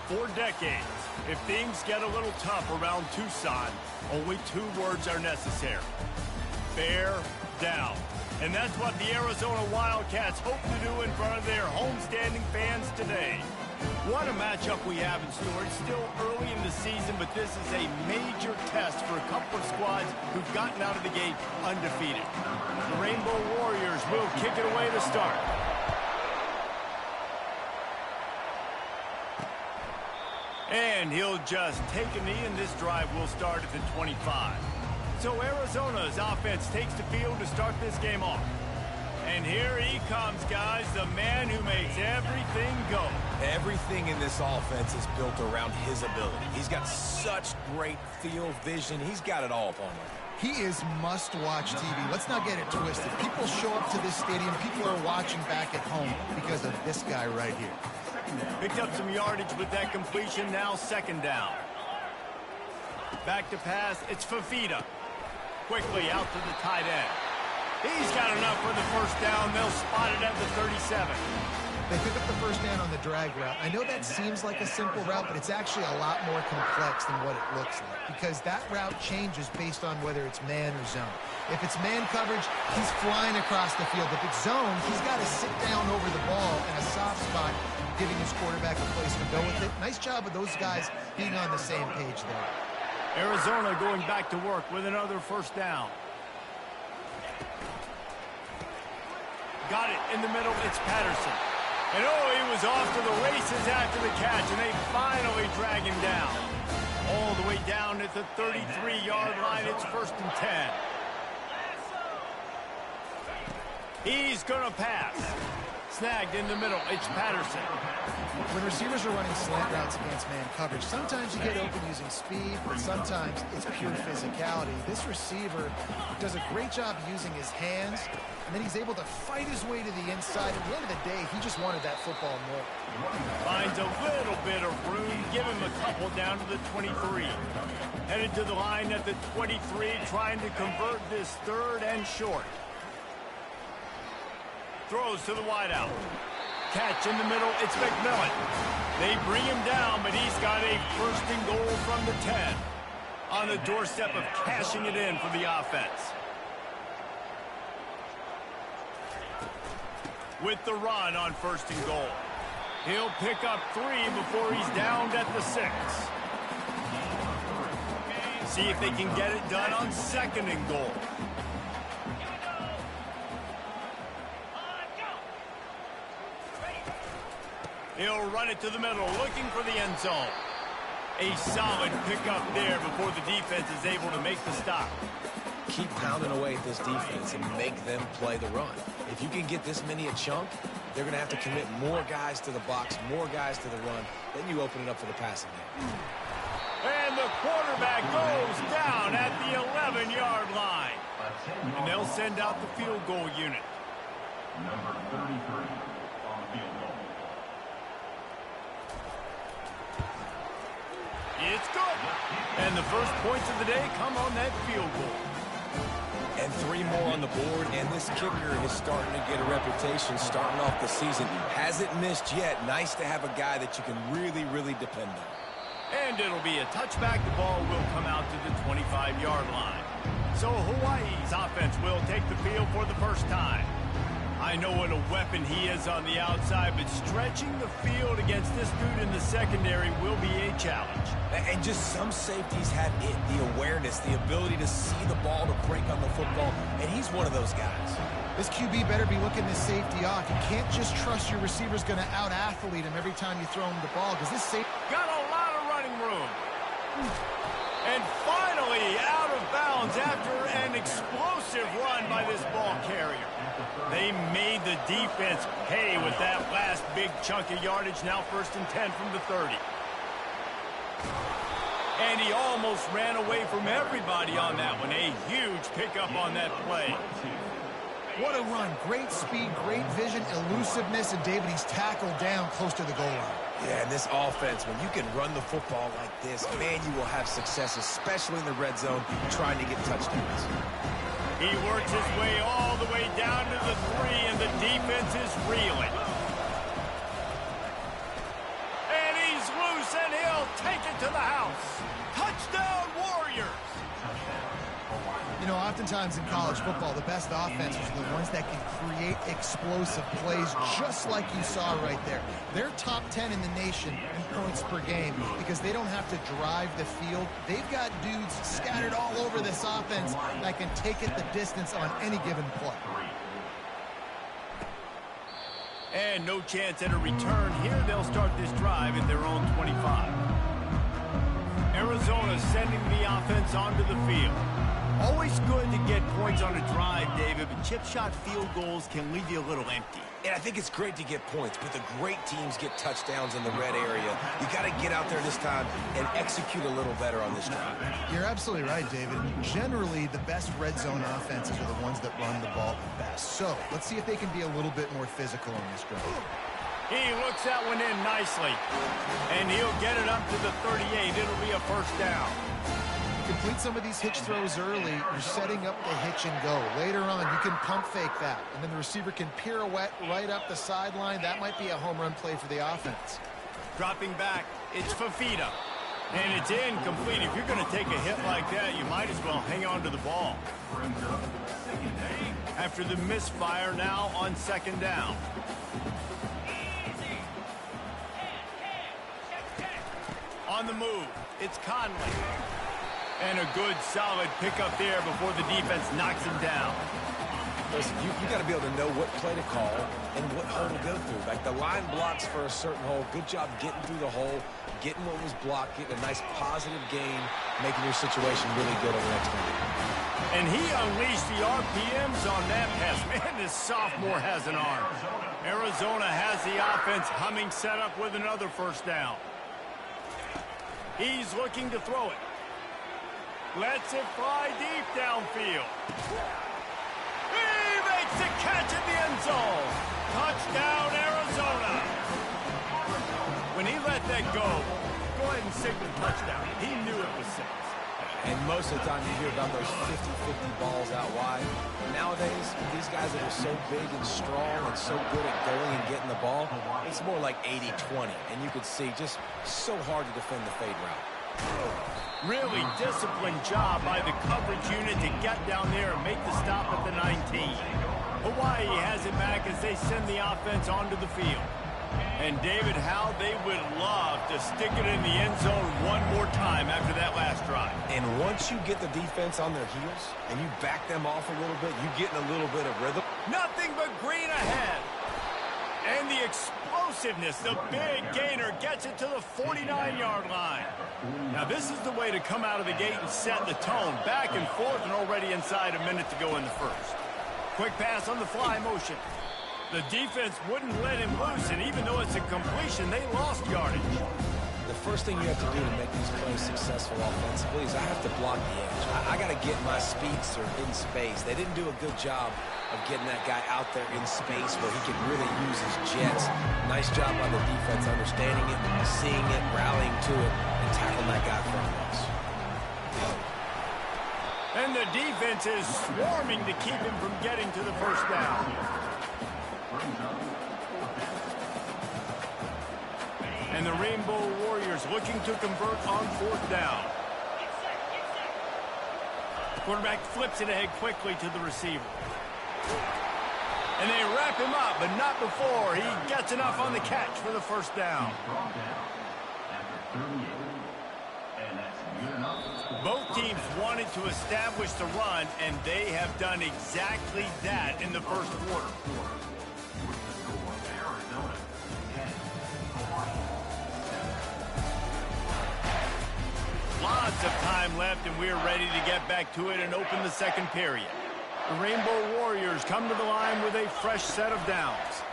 For decades, if things get a little tough around Tucson, only 2 words are necessary. Bear down. And that's what the Arizona Wildcats hope to do in front of their homestanding fans today. What a matchup we have in store. It's still early in the season, but this is a major test for a couple of squads who've gotten out of the gate undefeated. The Rainbow Warriors will kick it away to start. And he'll just take a knee, and this drive will start at the 25. So Arizona's offense takes the field to start this game off. And here he comes, guys, the man who makes everything go. Everything in this offense is built around his ability. He's got such great field vision. He's got it all upon him. He is must-watch TV. Let's not get it twisted. People show up to this stadium. People are watching back at home because of this guy right here. Picked up some yardage with that completion, now 2nd down. Back to pass, it's Fafita. Quickly out to the tight end. He's got enough for the 1st down. They'll spot it at the 37. They pick up the 1st down on the drag route. I know that seems like a simple route, but it's actually a lot more complex than what it looks like because that route changes based on whether it's man or zone. If it's man coverage, he's flying across the field. If it's zone, he's got to sit down over the ball in a soft spot, giving his quarterback a place to go with it. Nice job of those guys being on the same page there. Arizona going back to work with another 1st down. Got it in the middle, it's Patterson. And oh, he was off to the races after the catch, and they finally drag him down. All the way down at the 33-yard line, it's 1st and 10. He's gonna pass. Snagged in the middle, it's Patterson. When receivers are running slant routes against man coverage, sometimes you get open using speed, but sometimes it's pure physicality. This receiver does a great job using his hands, and then he's able to fight his way to the inside. At the end of the day, he just wanted that football more. Finds a little bit of room, give him a couple down to the 23. Headed to the line at the 23, trying to convert this 3rd and short. Throws to the wideout. Catch in the middle, it's McMillan. They bring him down, but he's got a 1st and goal from the 10. On the doorstep of cashing it in for the offense. With the run on 1st and goal. He'll pick up 3 before he's downed at the 6. See if they can get it done on 2nd and goal. He'll run it to the middle, looking for the end zone. A solid pickup there before the defense is able to make the stop. Keep pounding away at this defense and make them play the run. If you can get this many a chunk, they're going to have to commit more guys to the box, more guys to the run. Then you open it up for the passing game. And the quarterback goes down at the 11-yard line. And they'll send out the field goal unit. Number 33 on the field goal. It's good. And the first points of the day come on that field goal. And 3 more on the board, and this kicker is starting to get a reputation starting off the season. Hasn't missed yet. Nice to have a guy that you can really, really depend on. And it'll be a touchback. The ball will come out to the 25-yard line. So Hawaii's offense will take the field for the first time. I know what a weapon he is on the outside, but stretching the field against this dude in the secondary will be a challenge. And just some safeties have it, the awareness, the ability to see the ball to break on the football, and he's one of those guys. This QB better be looking this safety off. You can't just trust your receiver's going to out-athlete him every time you throw him the ball, because this safety... Got a lot of running room. And finally out of bounds after an explosive run by this ball carrier. They made the defense pay with that last big chunk of yardage. Now 1st and 10 from the 30. And he almost ran away from everybody on that one. A huge pickup on that play. What a run. Great speed, great vision, elusiveness, and David, he's tackled down close to the goal line. Yeah, and this offense, when you can run the football like this, man, you will have success, especially in the red zone, trying to get touchdowns. He works his way all the way down to the 3, and the defense is reeling. And he's loose, and take it to the house. Touchdown, Warriors! You know, oftentimes in college football, the best offenses are the ones that can create explosive plays just like you saw right there. They're top 10 in the nation in points per game because they don't have to drive the field. They've got dudes scattered all over this offense that can take it the distance on any given play. And no chance at a return here. They'll start this drive at their own 25. Arizona sending the offense onto the field. Always good to get points on a drive, David, but chip shot field goals can leave you a little empty. And I think it's great to get points, but the great teams get touchdowns in the red area. You got to get out there this time and execute a little better on this drive. You're absolutely right, David. Generally, the best red zone offenses are the ones that run the ball the best. So let's see if they can be a little bit more physical on this drive. He looks that one in nicely, and he'll get it up to the 38. It'll be a first down. Complete some of these hitch throws early, you're setting up the hitch and go. Later on, you can pump fake that, and then the receiver can pirouette right up the sideline. That might be a home run play for the offense. Dropping back, it's Fafita, and it's incomplete. If you're going to take a hit like that, you might as well hang on to the ball. After the misfire, now on second down. On the move, it's Conley. And a good, solid pickup there before the defense knocks him down. Listen, you got to be able to know what play to call and what hole to go through. Like the line blocks for a certain hole. Good job getting through the hole, getting what was blocked, getting a nice positive gain, making your situation really good on the next one. And he unleashed the RPMs on that pass. Man, this sophomore has an arm. Arizona has the offense humming, set up with another first down. He's looking to throw it. Lets it fly deep downfield. He makes the catch in the end zone. Touchdown, Arizona. When he let that go ahead and signal touchdown. He knew it was six. And most of the time you hear about those 50-50 balls out wide. Nowadays, these guys that are so big and strong and so good at going and getting the ball, it's more like 80-20. And you could see just so hard to defend the fade route. Really disciplined job by the coverage unit to get down there and make the stop at the 19. Hawaii has it back as they send the offense onto the field. And David, how they would love to stick it in the end zone one more time after that last drive. And once you get the defense on their heels and you back them off a little bit, you get in a little bit of rhythm. Nothing but green ahead. And the explosiveness, the big gainer gets it to the 49-yard line. Now this is the way to come out of the gate and set the tone. Back and forth and already inside a minute to go in the first. Quick pass on the fly motion. The defense wouldn't let him loose, and even though it's a completion, they lost yardage. The first thing you have to do to make these plays successful offensively is I have to block the edge. I got to get my speedster in space. They didn't do a good job of getting that guy out there in space where he could really use his jets. Nice job by the defense understanding it, seeing it, rallying to it, and tackling that guy from us. And the defense is swarming to keep him from getting to the first down. And the Rainbow Warriors looking to convert on fourth down. Quarterback flips it ahead quickly to the receiver. And they wrap him up, but not before he gets enough on the catch for the first down. Both teams wanted to establish the run, and they have done exactly that in the first quarter. Lots of time left, and we're ready to get back to it and open the second period. The Rainbow Warriors come to the line with a fresh set of downs.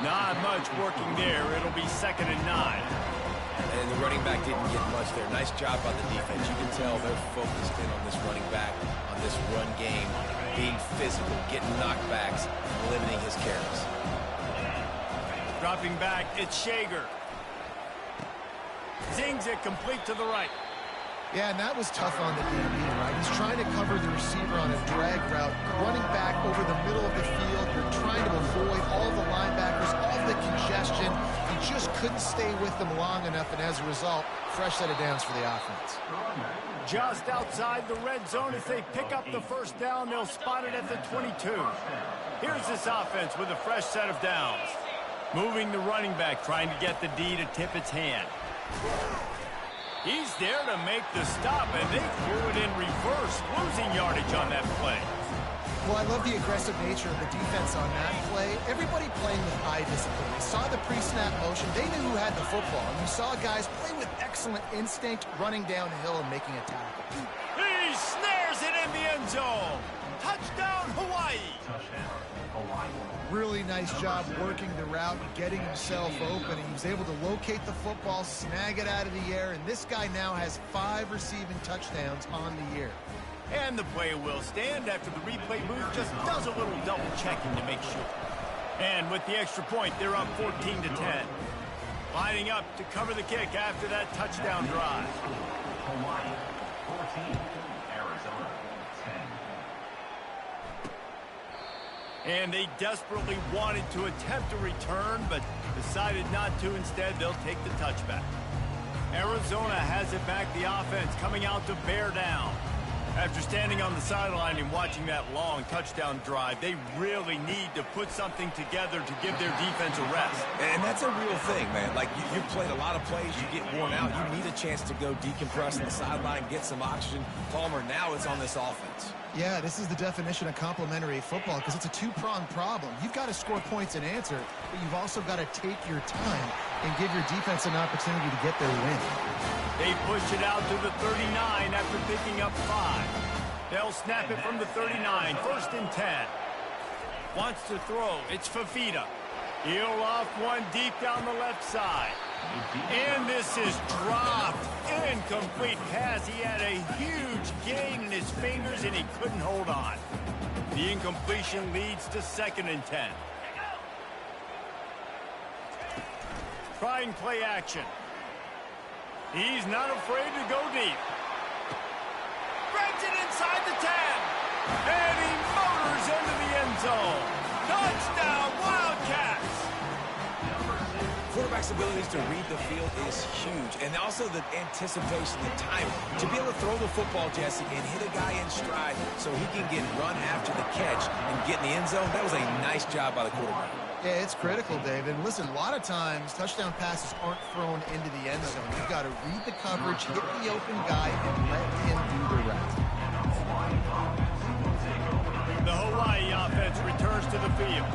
Not much working there. It'll be 2nd and 9. And the running back didn't get much there. Nice job by the defense. You can tell they're focused in on this running back, on this run game, being physical, getting knockbacks, limiting his carries. Dropping back, it's Shager. Zings it complete to the right. Yeah, and that was tough on the DB, right? He's trying to cover the receiver on a drag route, running back over the middle of the field. You're trying to avoid all the linebackers, all the congestion. You just couldn't stay with them long enough, and as a result, fresh set of downs for the offense. Just outside the red zone as they pick up the first down. They'll spot it at the 22. Here's this offense with a fresh set of downs. Moving the running back, trying to get the D to tip its hand. He's there to make the stop, and they threw it in reverse, losing yardage on that play. Well, I love the aggressive nature of the defense on that play. Everybody playing with eye discipline. They saw the pre-snap motion. They knew who had the football. And you saw guys play with excellent instinct, running downhill and making a tackle. He snares it in the end zone. Touchdown, Hawaii. Really nice job working the route and getting himself open. He was able to locate the football, snag it out of the air, and this guy now has 5 receiving touchdowns on the year. And the play will stand after the replay booth just does a little double checking to make sure. And with the extra point, they're up 14-10. Lining up to cover the kick after that touchdown drive. Hawaii 14, Arizona 10. And they desperately wanted to attempt a return, but decided not to. Instead, they'll take the touchback. Arizona has it back, the offense coming out to bear down. After standing on the sideline and watching that long touchdown drive, they really need to put something together to give their defense a rest. And that's a real thing, man. Like, you've played a lot of plays, you get worn out, you need a chance to go decompress on the sideline, get some oxygen. Palmer, now it's on this offense. Yeah, this is the definition of complementary football because it's a two-pronged problem. You've got to score points and answer, but you've also got to take your time and give your defense an opportunity to get their win. They push it out to the 39 after picking up 5. They'll snap it from the 39, 1st and 10. Wants to throw, it's Fafita. He'll off one deep down the left side. And this is dropped. Incomplete pass. He had a huge gain in his fingers and he couldn't hold on. The incompletion leads to 2nd and 10. Trying play action. He's not afraid to go deep. Grabs it inside the 10. And he motors into the end zone. Touchdown, Wildcats. Quarterback's abilities to read the field is huge, and also the anticipation, the time to be able to throw the football, Jesse, and hit a guy in stride so he can get run after the catch and get in the end zone. That was a nice job by the quarterback. Yeah, it's critical, David. And listen, a lot of times touchdown passes aren't thrown into the end zone. You've got to read the coverage, hit the open guy, and let him do the rest. The Hawaii offense returns to the field.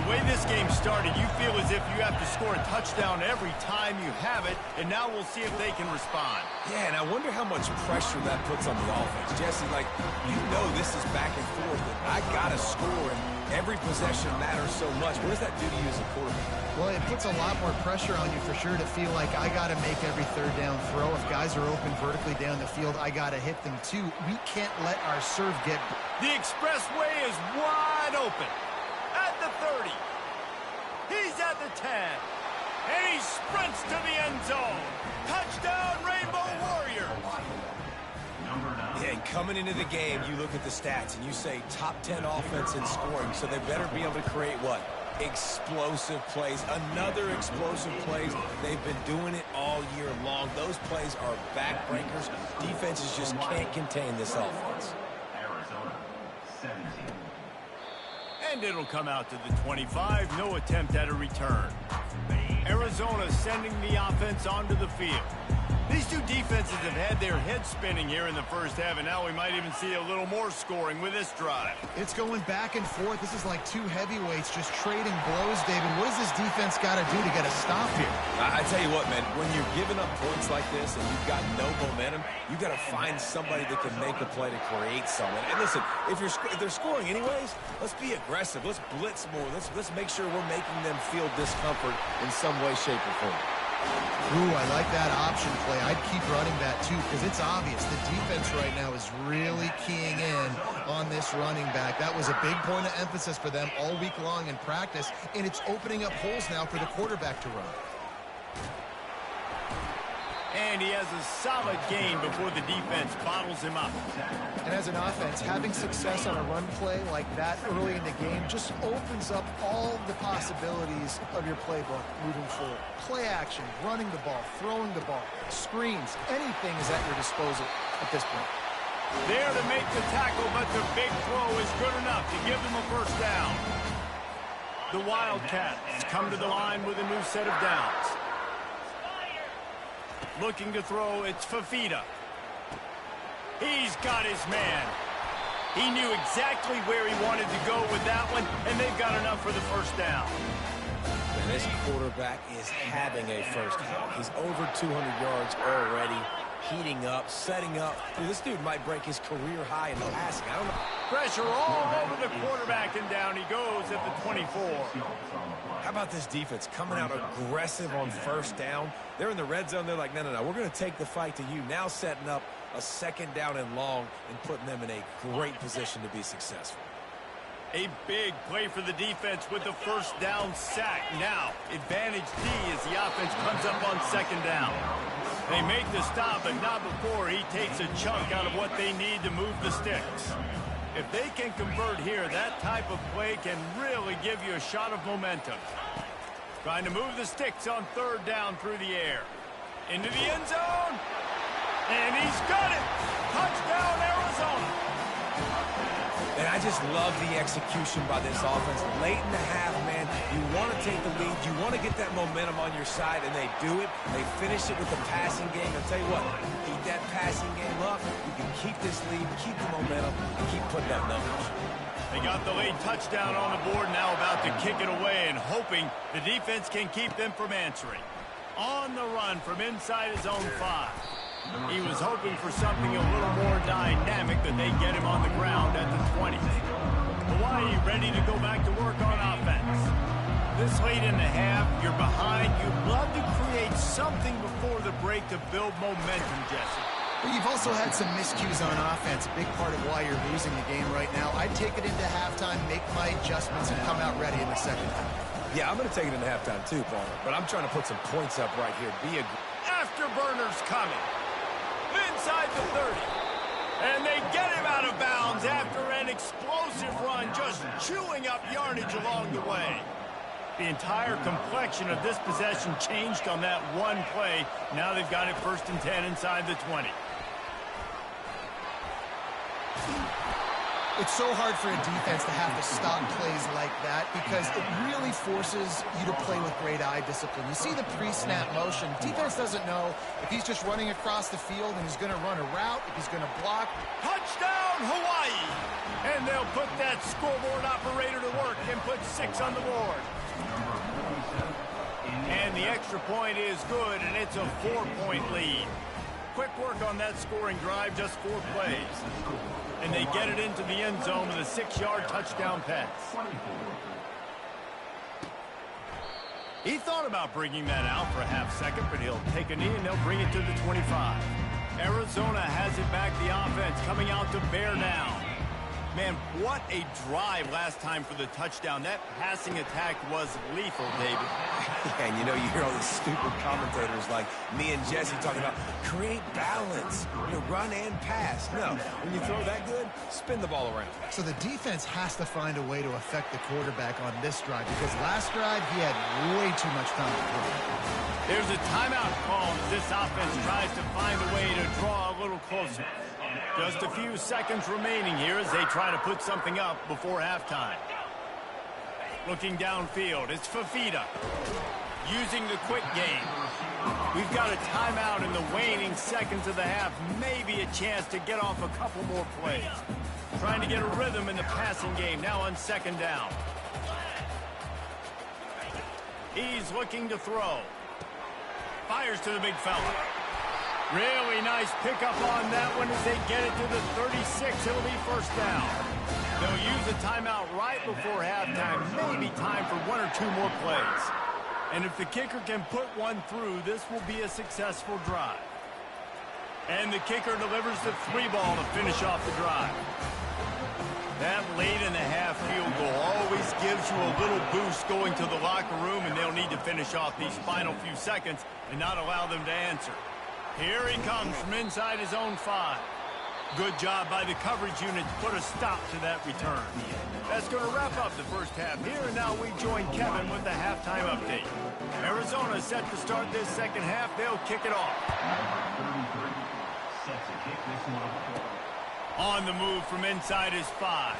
The way this game started, you feel as if you have to score a touchdown every time you have it, and now we'll see if they can respond. Yeah, and I wonder how much pressure that puts on the offense. Jesse, like, you know this is back and forth, and I got to score, and every possession matters so much. What does that do to you as a quarterback? Well, it puts a lot more pressure on you for sure to feel like I got to make every 3rd down throw. If guys are open vertically down the field, I got to hit them too. We can't let our serve get... The expressway is wide open. At the 30. He's at the 10. And he sprints to the end zone. Touchdown, Rainbow Warriors. Yeah, and coming into the game, you look at the stats and you say top 10 offense in scoring, so they better be able to create what? Explosive plays. Another explosive plays. They've been doing it all year long. Those plays are backbreakers. Defenses just can't contain this offense. Arizona 17. And it'll come out to the 25. No attempt at a return. Arizona sending the offense onto the field. These two defenses have had their heads spinning here in the first half, and now we might even see a little more scoring with this drive. It's going back and forth. This is like two heavyweights just trading blows, David. What does this defense got to do to get a stop here? I tell you what, man, when you're giving up points like this and you've got no momentum, you got to find somebody that can make a play to create something. And listen, if they're scoring anyways, let's be aggressive. Let's blitz more. Let's make sure we're making them feel discomfort in some way, shape, or form. Ooh, I like that option play. I'd keep running that, too, because it's obvious the defense right now is really keying in on this running back. That was a big point of emphasis for them all week long in practice, and it's opening up holes now for the quarterback to run. And he has a solid gain before the defense bottles him up. And as an offense, having success on a run play like that early in the game just opens up all the possibilities of your playbook moving forward. Play action, running the ball, throwing the ball, screens, anything is at your disposal at this point. There to make the tackle, but the big throw is good enough to give them a first down. The Wildcats come to the line with a new set of downs. Looking to throw, it's Fafita. He's got his man. He knew exactly where he wanted to go with that one, and they've got enough for the first down. And this quarterback is having a first down. He's over 200 yards already, heating up, setting up. Dude, this dude might break his career high in passing. I don't know. Pressure all over the quarterback, and down he goes at the 24. How about this defense coming out aggressive on first down? They're in the red zone. They're like, no, we're going to take the fight to you. Now setting up a second down and long and putting them in a great position to be successful. A big play for the defense with the first down sack. Now, advantage D as the offense comes up on second down. They make the stop, but not before he takes a chunk out of what they need to move the sticks. If they can convert here, that type of play can really give you a shot of momentum. Trying to move the sticks on third down through the air. Into the end zone. And he's got it. Touchdown, Arizona. And I just love the execution by this offense. Late in the half, man, you want to take the lead. You want to get that momentum on your side, and they do it. They finish it with the passing game. I'll tell you what, keep that passing game up. You can keep this lead, keep the momentum, and keep putting up numbers. They got the late touchdown on the board, now about to kick it away and hoping the defense can keep them from answering. On the run from inside his own 5. He was hoping for something a little more dynamic that they get him on the ground at the 20. Hawaii ready to go back to work on offense. This late in the half, you're behind. You'd love to create something before the break to build momentum, Jesse. But you've also had some miscues on offense, a big part of why you're losing the game right now. I'd take it into halftime, make my adjustments, and come out ready in the second half. Yeah, I'm going to take it into halftime too, Paul. But I'm trying to put some points up right here. Afterburners coming. Inside the 30. And they get him out of bounds after an explosive run, just chewing up yardage along the way. The entire complexion of this possession changed on that one play. Now they've got it 1st and 10 inside the 20. It's so hard for a defense to have to stop plays like that because it really forces you to play with great eye discipline. You see the pre-snap motion. Defense doesn't know if he's just running across the field and he's going to run a route, if he's going to block. Touchdown, Hawaii! And they'll put that scoreboard operator to work and put 6 on the board. And the extra point is good, and it's a 4-point lead. Quick work on that scoring drive, just 4 plays. And they get it into the end zone with a 6-yard touchdown pass. He thought about bringing that out for a half second, but he'll take a knee and they'll bring it to the 25. Arizona has it back, the offense coming out to bear down. Man, what a drive last time for the touchdown. That passing attack was lethal, David. And you know, you hear all these stupid commentators like me and Jesse talking about create balance, run and pass. No, when you throw that good, spin the ball around. So the defense has to find a way to affect the quarterback on this drive because last drive he had way too much time to throw. There's a timeout call as this offense tries to find a way to draw a little closer. Just a few seconds remaining here as they try to put something up before halftime. Looking downfield, it's Fafita using the quick game. We've got a timeout in the waning seconds of the half. Maybe a chance to get off a couple more plays. Trying to get a rhythm in the passing game now on second down. He's looking to throw. Fires to the big fella. Really nice pickup on that one as they get it to the 36. It'll be first down. They'll use a timeout right before halftime. Maybe time for 1 or 2 more plays. And if the kicker can put one through, this will be a successful drive. And the kicker delivers the 3 ball to finish off the drive. That late in the half field goal always gives you a little boost going to the locker room, and they'll need to finish off these final few seconds and not allow them to answer. Here he comes from inside his own 5. Good job by the coverage unit to put a stop to that return. That's going to wrap up the first half here, and now we join Kevin with the halftime update. Arizona set to start this second half. They'll kick it off. On the move from inside his 5.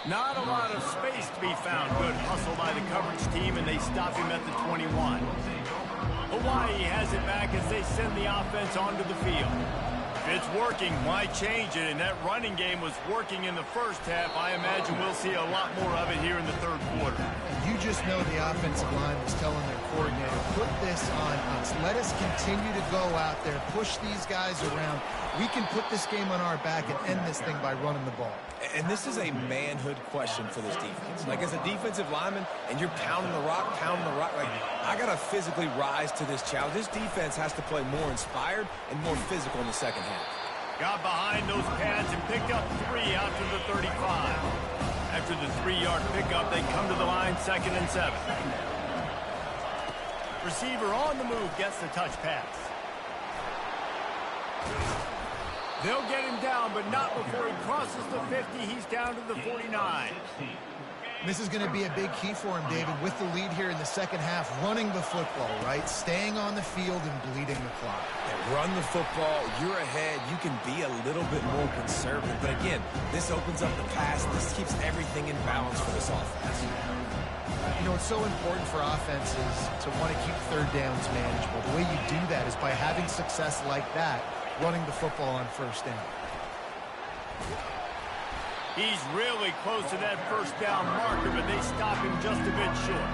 Not a lot of space to be found. Good hustle by the coverage team, and they stop him at the 21. Hawaii has it back as they send the offense onto the field. If it's working, why change it? And that running game was working in the first half. I imagine we'll see a lot more of it here in the third quarter. And you just know the offensive line was telling their coordinator, put this on us. Let us continue to go out there, push these guys around. We can put this game on our back and end this thing by running the ball. And this is a manhood question for this defense. Like, as a defensive lineman, and you're pounding the rock, like, I got to physically rise to this challenge. This defense has to play more inspired and more physical in the second half. Got behind those pads and picked up 3 out to the 35. After the 3-yard pickup, they come to the line 2nd and 7. Receiver on the move gets the touch pass. They'll get him down, but not before he crosses the 50. He's down to the 49. This is going to be a big key for him, David, with the lead here in the second half, running the football, right? Staying on the field and bleeding the clock. Yeah, run the football. You're ahead. You can be a little bit more conservative. But again, this opens up the pass. This keeps everything in balance for this offense. You know, it's so important for offenses to want to keep third downs manageable. The way you do that is by having success like that, running the football on first down. He's really close to that first down marker, but they stop him just a bit short.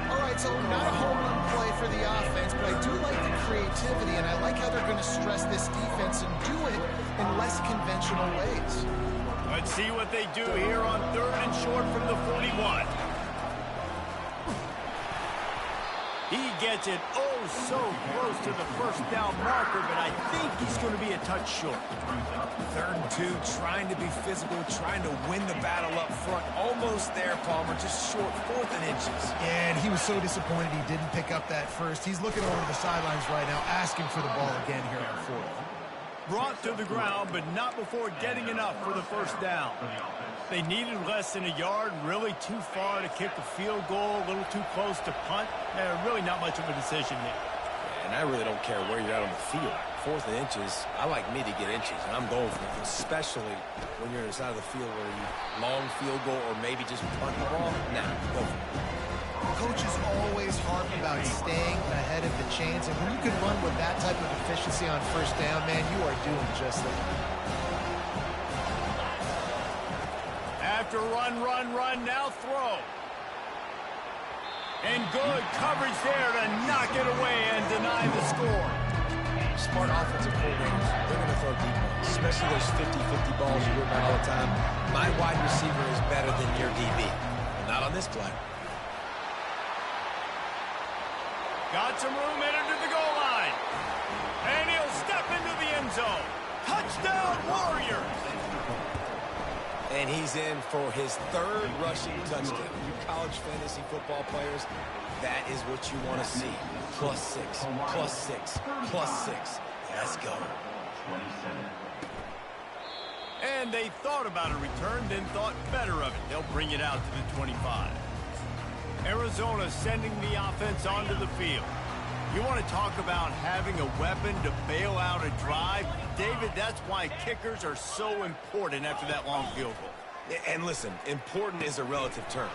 All right, so not a home run play for the offense, but I do like the creativity, and I like how they're going to stress this defense and do it in less conventional ways. Let's see what they do here on 3rd and short from the 41. He gets it so close to the first down marker, but I think he's going to be a touch short. 3rd and 2, trying to be physical, trying to win the battle up front. Almost there, Palmer, just short, 4th and inches. And he was so disappointed he didn't pick up that first. He's looking over to the sidelines right now, asking for the ball again here on 4th. Brought to the ground, but not before getting enough for the first down. They needed less than a yard, really too far to kick a field goal, a little too close to punt. Really not much of a decision there. And I really don't care where you're at on the field. 4th and inches, I like me to get inches, and I'm going for it, especially when you're inside of the field where you long field goal or maybe just punt the ball. Nah, go for it. Coaches always harp about staying ahead of the chains, and when you can run with that type of efficiency on first down, man, you are doing just that. After run, now throw. And good coverage there to knock it away and deny the score. Smart offensive coordinators, they're going to throw deep balls, especially those 50-50 balls you hear about all the time. My wide receiver is better than your DB. Not on this play. Got some room headed to the goal line. And he'll step into the end zone. Touchdown, Warriors! And he's in for his 3rd rushing touchdown. You college fantasy football players, that is what you want to see. +6, +6, +6. Let's go. And they thought about a return, then thought better of it. They'll bring it out to the 25. Arizona sending the offense onto the field. You want to talk about having a weapon to bail out a drive? David, that's why kickers are so important after that long field goal. And listen, important is a relative term.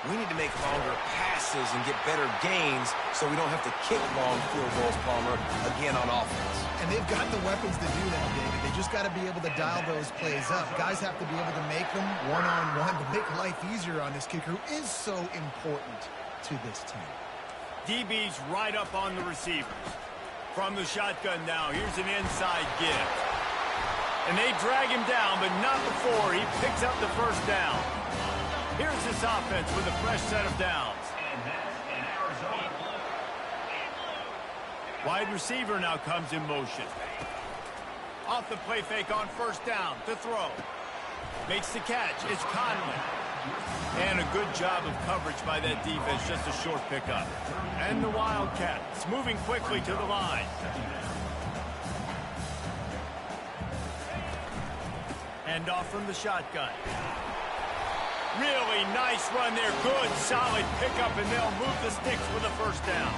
We need to make longer passes and get better gains so we don't have to kick long field goals, Palmer, again on offense. And they've got the weapons to do that, David. They just got to be able to dial those plays up. Guys have to be able to make them one-on-one to make life easier on this kicker who is so important to this team. DB's right up on the receivers. From the shotgun now, here's an inside give. And they drag him down, but not before he picks up the first down. Here's this offense with a fresh set of downs. Wide receiver now comes in motion. Off the play fake on first down to throw. Makes the catch. It's Conley. And a good job of coverage by that defense, just a short pickup. And the Wildcats moving quickly to the line. Hand off from the shotgun. Really nice run there. Good, solid pickup, and they'll move the sticks with a first down.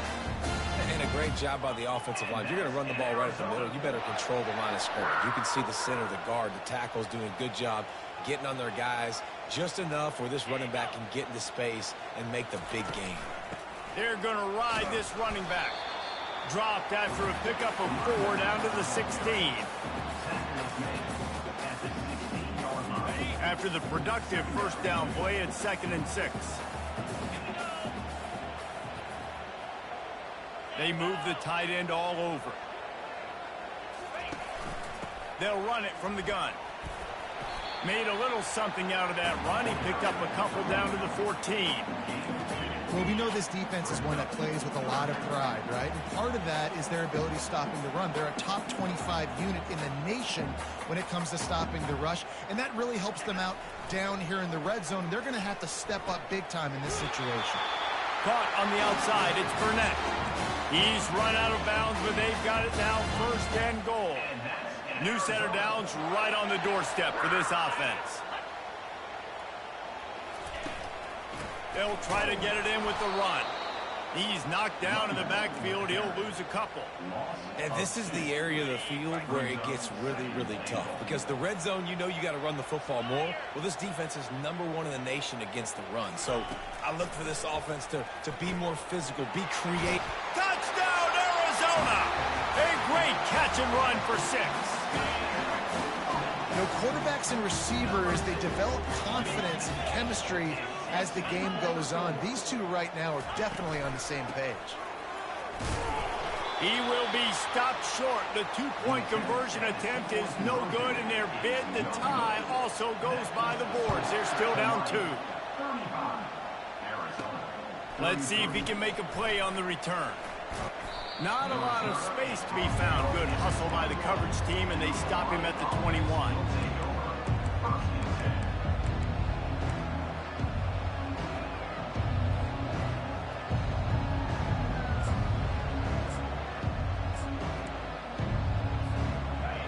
And a great job by the offensive line. If you're going to run the ball right at the middle, you better control the line of scrimmage. You can see the center, the guard, the tackles doing a good job getting on their guys just enough where this running back can get into space and make the big game. They're going to ride this running back. Dropped after a pickup of 4 down to the 16. After the productive first down play, it's 2nd and 6. They move the tight end all over. They'll run it from the gun. Made a little something out of that run. He picked up a couple down to the 14. Well, we know this defense is one that plays with a lot of pride, right? And part of that is their ability stopping the run. They're a top 25 unit in the nation when it comes to stopping the rush, and that really helps them out down here in the red zone. They're going to have to step up big time in this situation. Caught on the outside, it's Burnett. He's run out of bounds, but they've got it now, 1st and goal. New set of downs right on the doorstep for this offense. They'll try to get it in with the run. He's knocked down in the backfield. He'll lose a couple. And this is the area of the field where it gets really, really tough. Because the red zone, you know you got to run the football more. Well, this defense is #1 in the nation against the run. So I look for this offense to be more physical, be creative. Touchdown, Arizona! A great catch and run for 6. You know, quarterbacks and receivers, they develop confidence and chemistry as the game goes on. These two right now are definitely on the same page. He will be stopped short. The 2-point conversion attempt is no good, and their bid to tie also goes by the boards. They're still down 2. Let's see if he can make a play on the return. Not a lot of space to be found. Good hustle by the coverage team, and they stop him at the 21.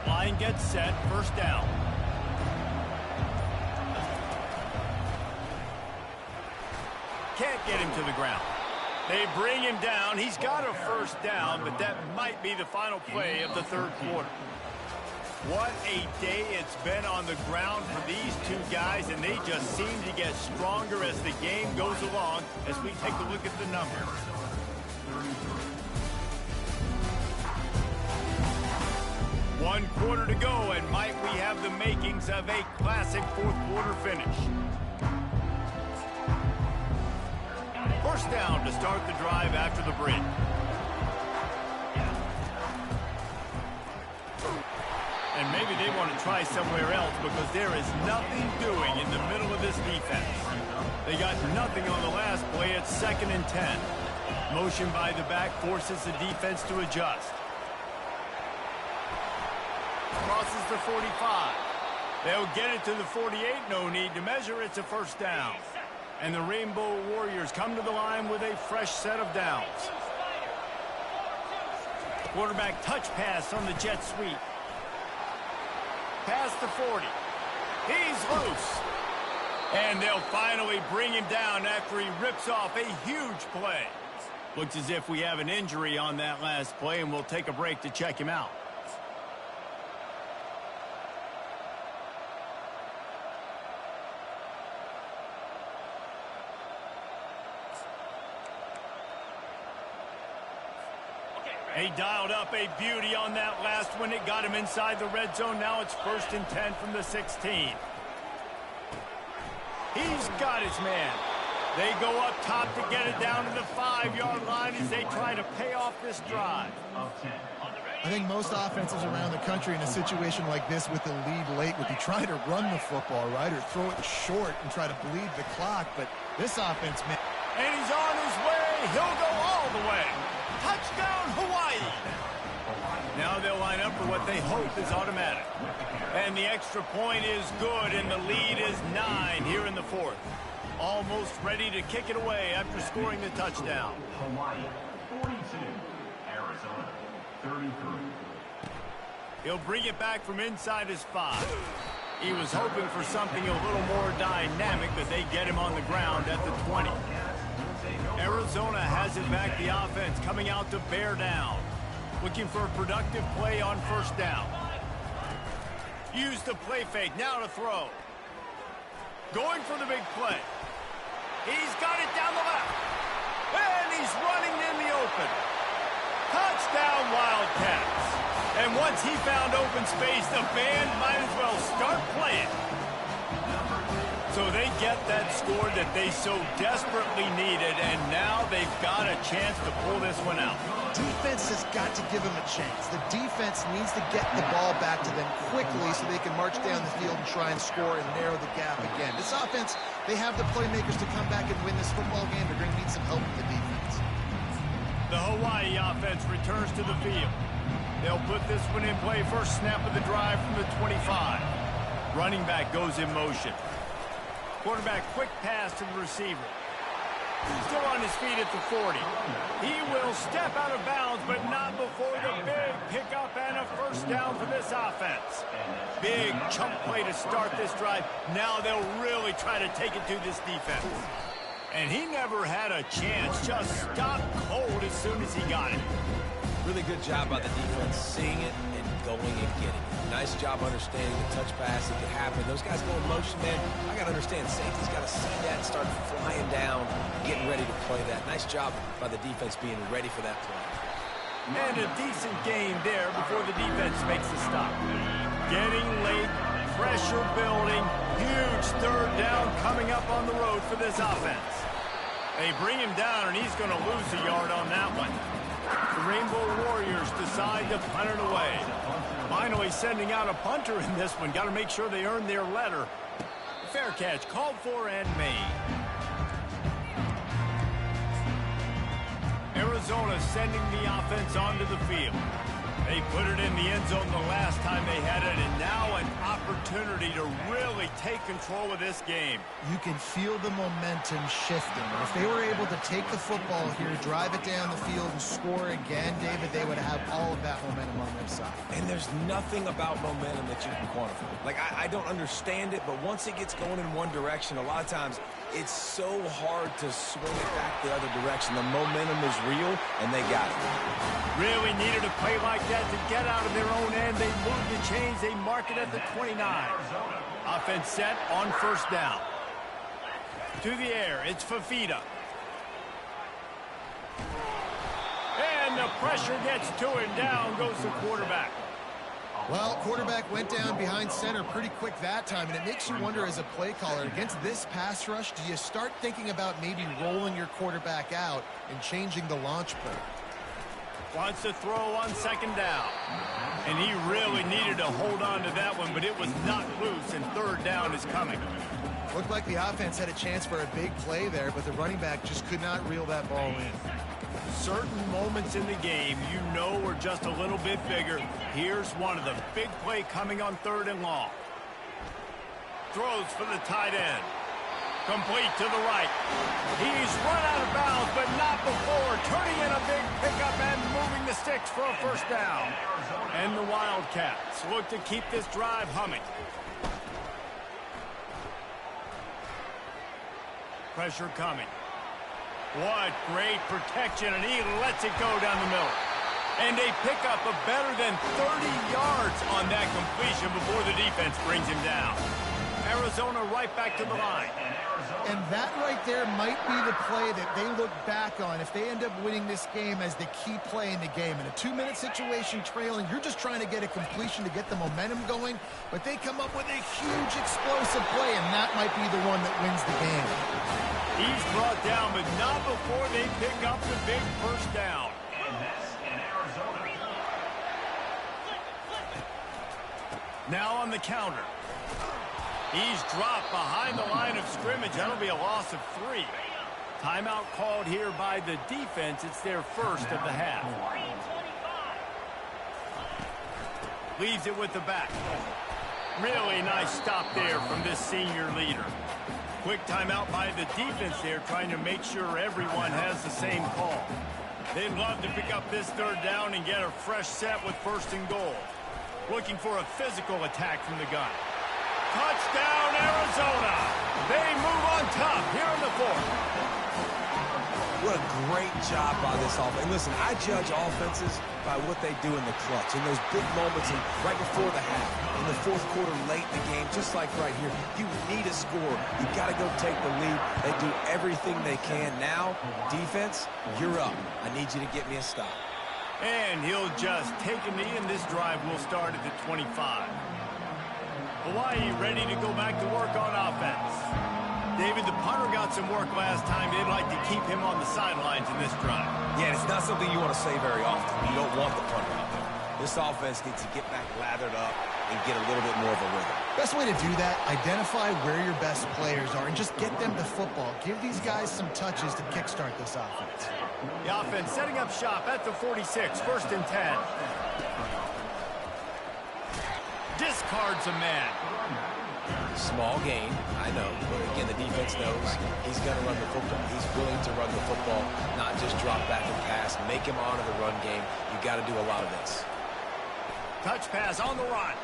Line gets set, 1st down. Can't get him to the ground. They bring him down. He's got a 1st down, but that might be the final play of the 3rd quarter. What a day it's been on the ground for these two guys, and they just seem to get stronger as the game goes along as we take a look at the numbers. One quarter to go, and might we have the makings of a classic 4th quarter finish. 1st down to start the drive after the break. And maybe they want to try somewhere else because there is nothing doing in the middle of this defense. They got nothing on the last play. It's 2nd and 10. Motion by the back forces the defense to adjust. Crosses the 45. They'll get it to the 48. No need to measure. It's a 1st down. And the Rainbow Warriors come to the line with a fresh set of downs. Quarterback touch pass on the jet sweep. Past the 40. He's loose. And they'll finally bring him down after he rips off a huge play. Looks as if we have an injury on that last play, and we'll take a break to check him out. He dialed up a beauty on that last one. It got him inside the red zone. Now it's 1st and 10 from the 16. He's got his man. They go up top to get it down to the 5-yard line as they try to pay off this drive. I think most offenses around the country in a situation like this with the lead late would be trying to run the football, right, or throw it short and try to bleed the clock. But this offense, man. And he's on his way. He'll go all the way. Touchdown, Hawaii. Now they'll line up for what they hope is automatic. And the extra point is good, and the lead is 9 here in the fourth. Almost ready to kick it away after scoring the touchdown. Hawaii, 42. Arizona, 33. He'll bring it back from inside his 5. He was hoping for something a little more dynamic, but they get him on the ground at the 20. Arizona has it back, the offense coming out to bear down. Looking for a productive play on first down. Use the play fake, now to throw. Going for the big play. He's got it down the left. And he's running in the open. Touchdown, Wildcats. And once he found open space, the band might as well start playing. So they get that score that they so desperately needed, and now they've got a chance to pull this one out. Defense has got to give them a chance. The defense needs to get the ball back to them quickly so they can march down the field and try and score and narrow the gap again. This offense, they have the playmakers to come back and win this football game. They're going to need some help with the defense. The Hawaii offense returns to the field. They'll put this one in play. First snap of the drive from the 25. Running back goes in motion. Quarterback, quick pass to the receiver. Still on his feet at the 40. He will step out of bounds, but not before the big pickup and a first down for this offense. Big chunk play to start this drive. Now they'll really try to take it to this defense. And he never had a chance. Just stopped cold as soon as he got it. Really good job by the defense, seeing it and going and getting it. Nice job understanding the touch pass that could happen. Those guys go in motion, man. I got to understand, safety's got to see that and start flying down, getting ready to play that. Nice job by the defense being ready for that play. And a decent game there before the defense makes the stop. Getting late, pressure building, huge third down coming up on the road for this offense. They bring him down, and he's going to lose a yard on that one. The Rainbow Warriors decide to punt it away. Finally sending out a punter in this one. Got to make sure they earn their letter. Fair catch called for and made. Arizona sending the offense onto the field. They put it in the end zone the last time they had it, and now an opportunity to really take control of this game. You can feel the momentum shifting. If they were able to take the football here, drive it down the field, and score again, David, they would have all of that momentum on their side. And there's nothing about momentum that you can quantify. Like, I don't understand it, but once it gets going in one direction, a lot of times it's so hard to swing it back the other direction. The momentum is real, and they got it. Really needed a play like that to get out of their own end. They move the chains. They mark it at the 29. Offense set on first down. To the air. It's Fafita. And the pressure gets to him. Down goes the quarterback. Well, quarterback went down behind center pretty quick that time, and it makes you wonder as a play caller, against this pass rush, do you start thinking about maybe rolling your quarterback out and changing the launch play? Wants to throw on second down. And he really needed to hold on to that one, but it was not loose, and third down is coming. Looked like the offense had a chance for a big play there, but the running back just could not reel that ball in. Certain moments in the game you know are just a little bit bigger. Here's one of them. Big play coming on third and long. Throws for the tight end. Complete to the right. He's run out of bounds, but not before. Turning in a big pickup and moving the sticks for a first down. And the Wildcats look to keep this drive humming. Pressure coming. What great protection, and he lets it go down the middle. And they pick up a better than 30 yards on that completion before the defense brings him down. Arizona right back to the line. And that right there might be the play that they look back on if they end up winning this game as the key play in the game. In a 2-minute situation trailing, you're just trying to get a completion to get the momentum going, but they come up with a huge explosive play, and that might be the one that wins the game. He's brought down, but not before they pick up the big first down. Now on the counter. He's dropped behind the line of scrimmage. That'll be a loss of 3. Timeout called here by the defense. It's their first of the half. Leaves it with the back. Really nice stop there from this senior leader. Quick timeout by the defense there, trying to make sure everyone has the same call. They'd love to pick up this third down and get a fresh set with 1st and goal. Looking for a physical attack from the gun. Touchdown, Arizona! They move on top here in the 4th. What a great job by this offense. And listen, I judge offenses by what they do in the clutch, in those big moments and right before the half, in the 4th quarter, late in the game, just like right here. You need a score. You got to go take the lead. They do everything they can. Now, defense, you're up. I need you to get me a stop. And he'll just take a knee, and this drive will start at the 25. Hawaii ready to go back to work on offense. David, the punter got some work last time. They'd like to keep him on the sidelines in this drive. Yeah, it's not something you want to say very often. You don't want the punter out there. This offense needs to get back lathered up and get a little bit more of a rhythm. Best way to do that, identify where your best players are and just get them the football. Give these guys some touches to kickstart this offense. The offense setting up shop at the 46, 1st and 10. Discards a man. Small gain, I know, but again, the defense knows he's going to run the football. He's willing to run the football, not just drop back and pass, make him honor the run game. You got to do a lot of this. Touch pass on the run.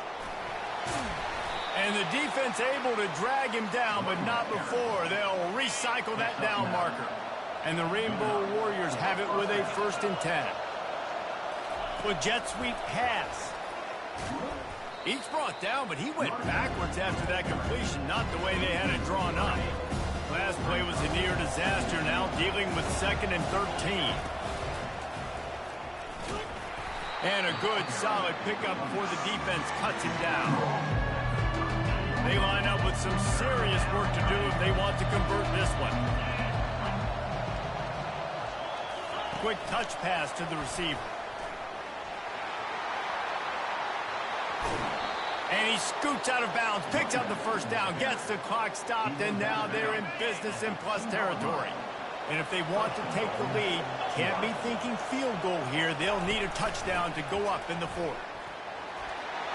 And the defense able to drag him down, but not before. They'll recycle that down marker. And the Rainbow Warriors have it with a 1st and 10. With jet sweep pass. He's brought down, but he went backwards after that completion, not the way they had it drawn up. Last play was a near disaster, now dealing with 2nd and 13. And a good, solid pickup before the defense cuts him down. They line up with some serious work to do if they want to convert this one. Quick touch pass to the receiver. And he scoots out of bounds, picks up the 1st down, gets the clock stopped, and now they're in business in plus territory. And if they want to take the lead, can't be thinking field goal here. They'll need a touchdown to go up in the 4th.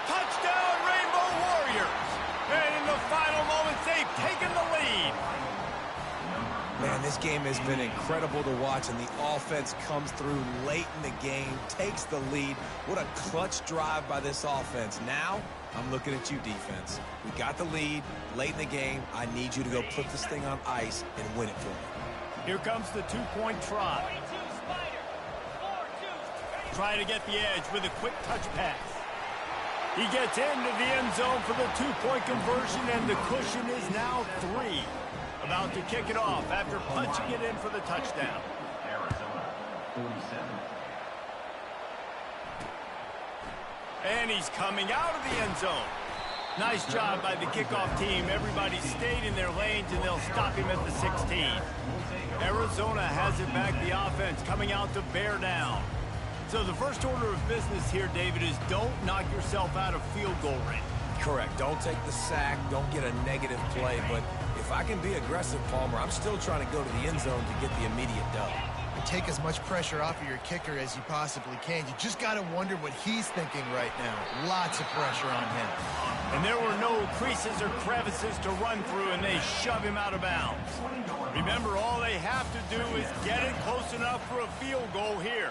Touchdown, Rainbow Warriors! And in the final moments, they've taken the lead. Man, this game has been incredible to watch, and the offense comes through late in the game, takes the lead. What a clutch drive by this offense. Now, I'm looking at you, defense. We got the lead late in the game. I need you to go put this thing on ice and win it for me. Here comes the 2-point try. Try to get the edge with a quick touch pass. He gets into the end zone for the 2-point conversion, and the cushion is now 3. About to kick it off after punching it in for the touchdown. Arizona, 47. And he's coming out of the end zone. Nice job by the kickoff team. Everybody stayed in their lanes, and they'll stop him at the 16. Arizona has it back. The offense coming out to bear down. So the first order of business here, David, is don't knock yourself out of field goal range. Correct. Don't take the sack. Don't get a negative play. But if I can be aggressive, Palmer, I'm still trying to go to the end zone to get the immediate dub. Take as much pressure off of your kicker as you possibly can. You just got to wonder what he's thinking right now. Lots of pressure on him. And there were no creases or crevices to run through, and they shove him out of bounds. Remember, all they have to do is get it close enough for a field goal here.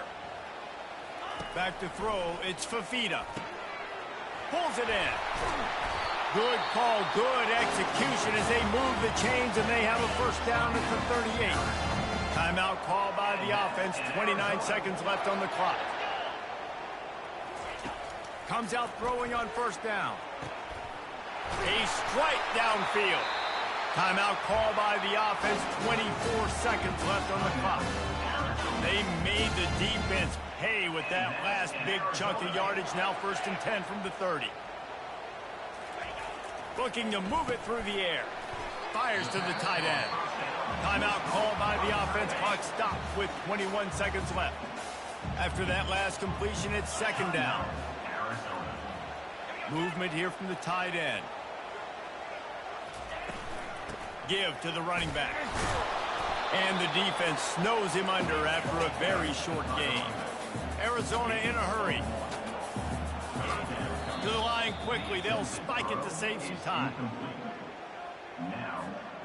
Back to throw, it's Fafita. Pulls it in. Good call, good execution as they move the chains, and they have a 1st down at the 38. Timeout called by the offense, 29 seconds left on the clock. Comes out throwing on 1st down. A strike downfield. Timeout called by the offense, 24 seconds left on the clock. They made the defense pay with that last big chunk of yardage, now 1st and 10 from the 30. Looking to move it through the air. Fires to the tight end. Timeout called by the offense. Clock stopped with 21 seconds left. After that last completion, it's 2nd down. Movement here from the tight end. Give to the running back. And the defense snows him under after a very short game. Arizona in a hurry. to the line quickly. They'll spike it to save some time.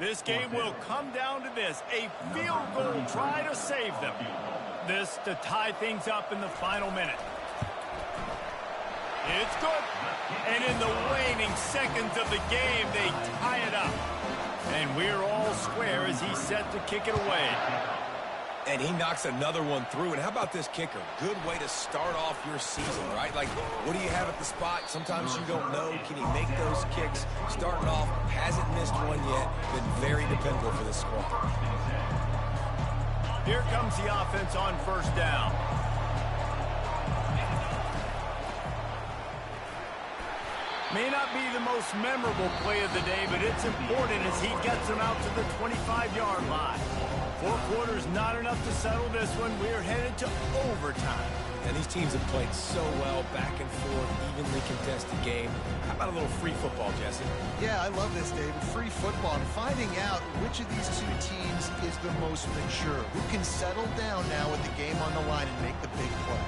This game will come down to this, a field goal try to save them. This to tie things up in the final minute. It's good. And in the waning seconds of the game, they tie it up. And we're all square as he's set to kick it away. And he knocks another one through. And how about this kicker? Good way to start off your season, right? Like, what do you have at the spot? Sometimes you don't know. Can he make those kicks? Starting off, hasn't missed one yet. Been very dependable for this squad. Here comes the offense on first down. May not be the most memorable play of the day, but it's important as he gets them out to the 25-yard line. 4 quarters not enough to settle this one. We're headed to overtime. And these teams have played so well, back and forth, evenly contested game. How about a little free football, Jesse? Yeah, I love this, David. Free football. And finding out which of these two teams is the most mature. Who can settle down now with the game on the line and make the big play.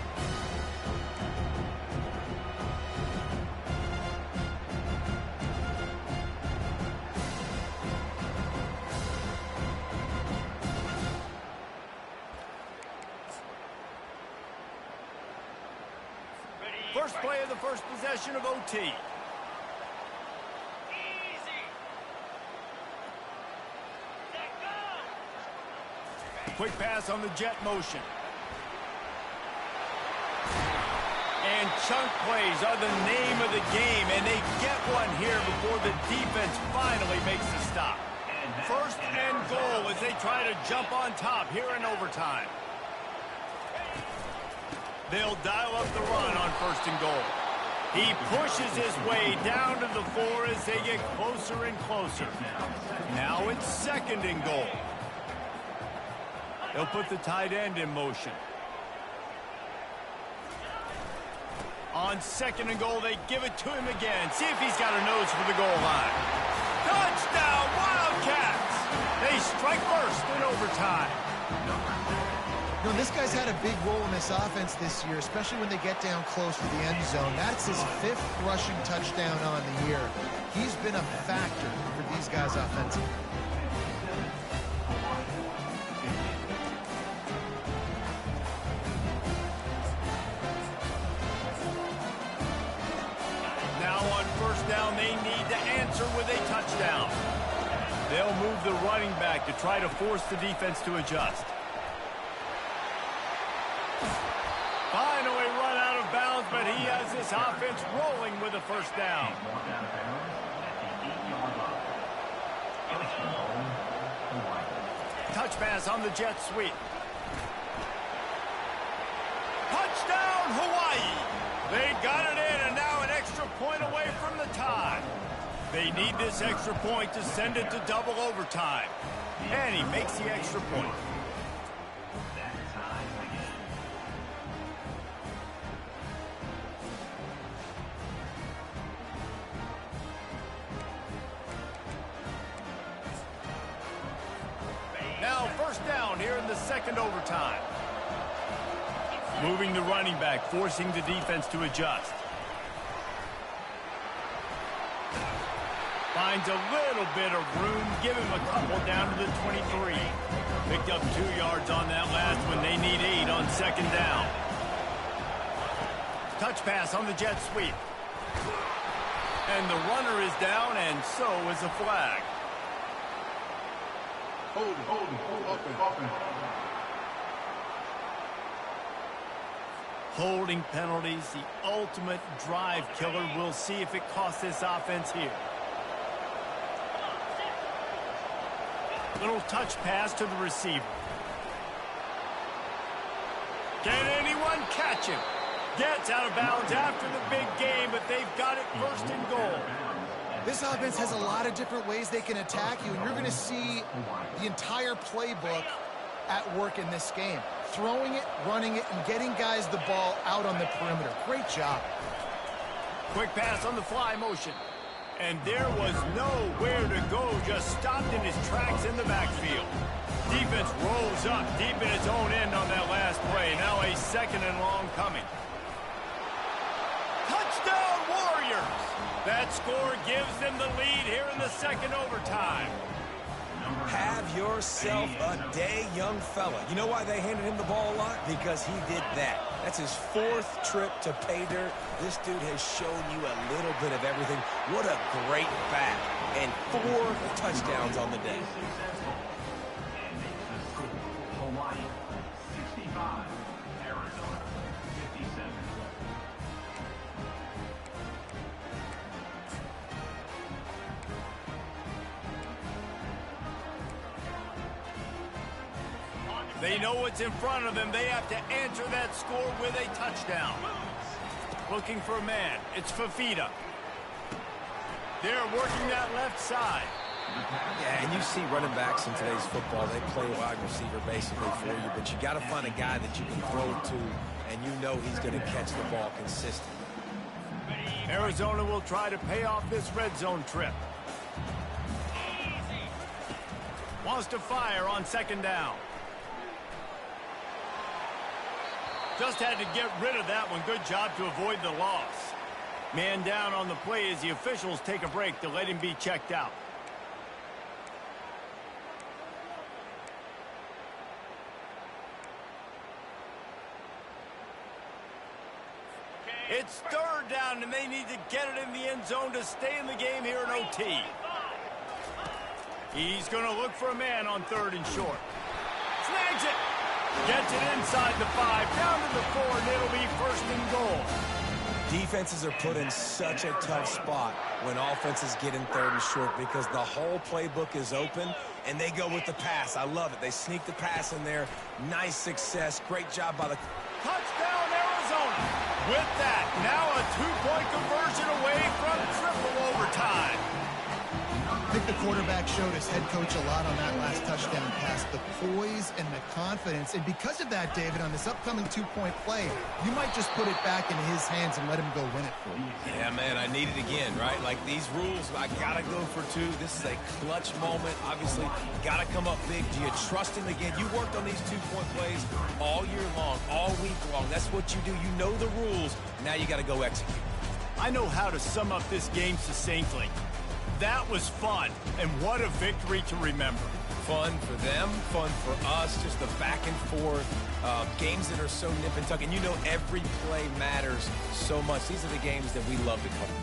First play of the first possession of OT. Easy. Quick pass on the jet motion. And chunk plays are the name of the game, and they get one here before the defense finally makes the stop. First and goal as they try to jump on top here in overtime. They'll dial up the run on first and goal. He pushes his way down to the 4 as they get closer and closer. Now it's second and goal. They'll put the tight end in motion. On second and goal, they give it to him again. See if he's got a nose for the goal line. Touchdown, Wildcats! They strike first in overtime. You know, this guy's had a big role in this offense this year, especially when they get down close to the end zone. That's his 5th rushing touchdown on the year. He's been a factor for these guys offensively. Now on first down, they need to answer with a touchdown. They'll move the running back to try to force the defense to adjust. Finally run out of bounds, but he has this offense rolling with a first down. Touch pass on the jet sweep. Touchdown, Hawaii! They got it in, and now an extra point away from the tie. They need this extra point to send it to double overtime. And he makes the extra point. Now first down here in the second overtime. Moving the running back, forcing the defense to adjust. Finds a little bit of room, give him a couple down to the 23. Picked up 2 yards on that last one. They need 8 on second down. Touch pass on the jet sweep. And the runner is down, and so is a flag. Holding penalties, the ultimate drive killer. We'll see if it costs this offense here. Little touch pass to the receiver. Can anyone catch him? Gets out of bounds after the big game, but they've got it first and goal. This offense has a lot of different ways they can attack you, and you're going to see the entire playbook at work in this game. Throwing it, running it, and getting guys the ball out on the perimeter. Great job. Quick pass on the fly motion. And there was nowhere to go, just stopped in his tracks in the backfield. Defense rolls up deep in its own end on that last play. Now a second and long coming. Touchdown, Warriors! That score gives them the lead here in the second overtime. Have yourself a day, young fella. You know why they handed him the ball a lot? Because he did that. That's his 4th trip to pay dirt. This dude has shown you a little bit of everything. What a great back. And 4 touchdowns on the day. Hawaii 65, Arizona 57. They know what's in front of them. They have to answer that score with a touchdown. Looking for a man. It's Fafita. They're working that left side. Yeah, and you see running backs in today's football, they play wide receiver basically for you, but you got to find a guy that you can throw it to, and you know he's going to catch the ball consistently. Arizona will try to pay off this red zone trip. Wants to fire on second down. Just had to get rid of that one. Good job to avoid the loss. Man down on the play as the officials take a break to let him be checked out. It's third down, and they need to get it in the end zone to stay in the game here in OT. He's going to look for a man on 3rd and short. Snags it. Gets it inside the 5, down to the 4, and it'll be 1st and goal. Defenses are put in such a tough spot when offenses get in 3rd and short because the whole playbook is open, and they go with the pass. I love it. They sneak the pass in there. Nice success. Great job by the... Touchdown, Arizona. With that, now a 2-point conversion away from triple overtime. I think the quarterback showed his head coach a lot on that last touchdown pass, the poise and the confidence. And because of that, David, on this upcoming 2-point play, you might just put it back into his hands and let him go win it for you. Yeah, man, I need it again, right? Like these rules, I got to go for 2. This is a clutch moment. Obviously, got to come up big. Do you trust him again? You worked on these 2-point plays all year long, all week long. That's what you do. You know the rules. Now you got to go execute. I know how to sum up this game succinctly. That was fun, and what a victory to remember. Fun for them, fun for us, just the back and forth, games that are so nip and tuck. And you know every play matters so much. These are the games that we love to cover.